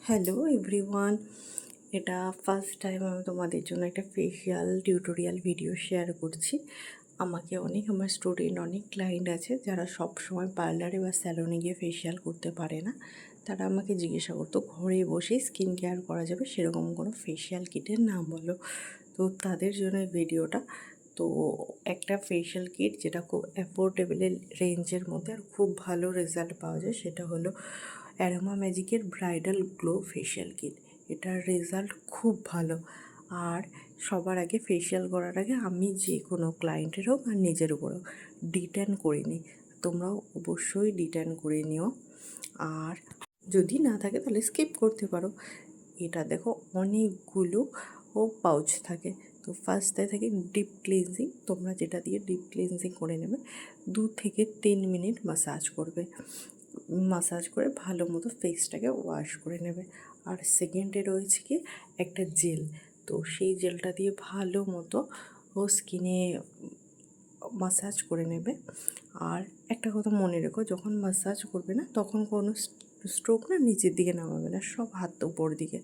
Hello everyone, এটা first time আমি তোমাদের জন্য একটা ফেশিয়াল টিউটোরিয়াল ভিডিও শেয়ার করছি। আমাকে আমার স্টুডেন্ট অনেক ক্লায়েন্ট আছে যারা সব সময় পার্লারে বা স্যালনে গিয়ে ফেশিয়াল করতে পারে না। তারা আমাকে জিজ্ঞাসা করতো ঘরে বসে স্কিন কেয়ার করা যাবে সেরকম কোনো ফেশিয়াল কিটের নাম বলো। তো তাদের জন্য ভিডিওটা। তো একটা ফেশিয়াল কিট যেটা খুব অ্যাফোর্ডেবল রেঞ্জের মধ্যে আর খুব ভালো রেজাল্ট পাওয়া যায় সেটা হলো অ্যারোমা ম্যাজিকের ব্রাইডাল গ্লো ফেশিয়াল কিট। এটার রেজাল্ট খুব ভালো। আর সবার আগে ফেশিয়াল করার আগে আমি যে কোনো ক্লায়েন্টের হোক আর নিজের উপরেও ডিট্যান করে নিই। তোমরাও অবশ্যই ডিট্যান করে নিও, আর যদি না থাকে তাহলে স্কিপ করতে পারো। এটা দেখো অনেকগুলো পাউচ থাকে। তো ফার্স্টে থাকে ডিপ ক্লিনজিং। তোমরা যেটা দিয়ে ডিপ ক্লিনজিং করে নেবে, 2 থেকে 3 মিনিট মাসাজ করবে। মাসাজ করে ভালো মতো ফেসটাকে ওয়াশ করে নেবে। আর সেকেন্ডে রয়েছে কি একটা জেল। তো সেই জেলটা দিয়ে ভালো মতো স্কিনে মাসাজ করে নেবে। আর একটা কথা মনে রেখো, যখন মাসাজ করবে না তখন কোনো স্ট্রোক না নিচের দিকে নামাবে না, সব হাত উপর দিকে।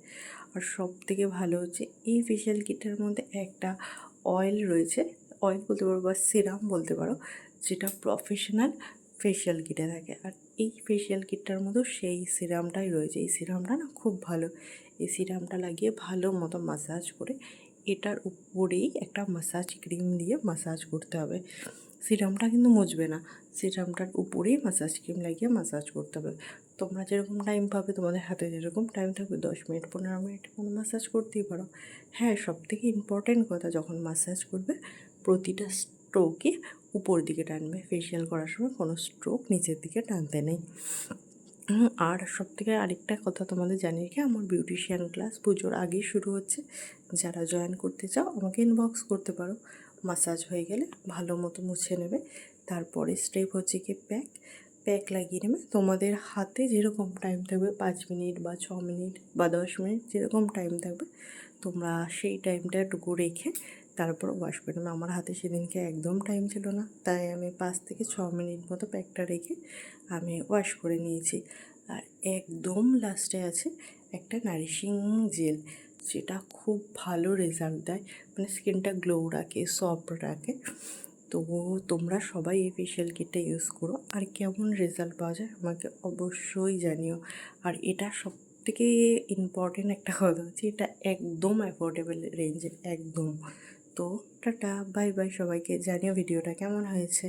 আর সব থেকে ভালো হচ্ছে এই ফেশিয়াল কিটের মধ্যে একটা অয়েল রয়েছে, অয়েল বলতে পারো বা সিরাম বলতে পারো, যেটা প্রফেশনাল ফেশিয়াল কিটে থাকে। আর এই ফেশিয়াল কিটটার মধ্যেও সেই সিরামটাই রয়েছে। এই সিরামটা না খুব ভালো। এই সিরামটা লাগিয়ে ভালো মতো মাসাজ করে এটার উপরেই একটা মাসাজ ক্রিম দিয়ে মাসাজ করতে হবে। সিরামটা কিন্তু মুছবে না, সিরামটার উপরেই মাসাজ ক্রিম লাগিয়ে মাসাজ করতে হবে। তোমরা যেরকম টাইম পাবে, তোমাদের হাতে যেরকম টাইম থাকবে, 10 মিনিট 15 মিনিট কোনো মাসাজ করতেই পারো। হ্যাঁ, সবথেকে ইম্পর্ট্যান্ট কথা, যখন মাসাজ করবে প্রতিটা স্ট্রোকই উপর দিকে টানবে। ফেশিয়াল করার সময় কোনো স্ট্রোক নিচের দিকে টানতে নেই। আর সবথেকে আরেকটা কথা তোমাদের জানিয়ে রেখে, আমার বিউটিশিয়ান ক্লাস পুজোর আগেই শুরু হচ্ছে। যারা জয়েন করতে চাও আমাকে ইনবক্স করতে পারো। মাসাজ হয়ে গেলে ভালো মতো মুছে নেবে। তারপরে স্টেপ হচ্ছে কি প্যাক লাগিয়ে নেবে। তোমাদের হাতে যেরকম টাইম থাকবে, 5 মিনিট বা 6 মিনিট বা 10 মিনিট যেরকম টাইম থাকবে, তোমরা সেই টাইমটাটুকু রেখে তারপর ওয়াশ করে নেবে। আমার হাতে সেদিনকে একদম টাইম ছিল না, তাই আমি 5 থেকে 6 মিনিট মতো প্যাকটা রেখে আমি ওয়াশ করে নিয়েছি। আর একদম লাস্টে আছে একটা নারিশিং জেল, যেটা খুব ভালো রেজাল্ট দেয়, মানে স্কিনটা গ্লো রাখে, সফট রাখে। তো তোমরা সবাই এই ফেশিয়াল কিটটা ইউজ করো, আর কেমন রেজাল্ট পাওয়া যায় আমাকে অবশ্যই জানিও। আর এটা সবথেকে ইম্পর্টেন্ট একটা কথা হচ্ছে, এটা একদম অ্যাফোর্ডেবল রেঞ্জের একদম। তো টাটা, বাই বাই, সবাইকে জানিও ভিডিওটা কেমন হয়েছে।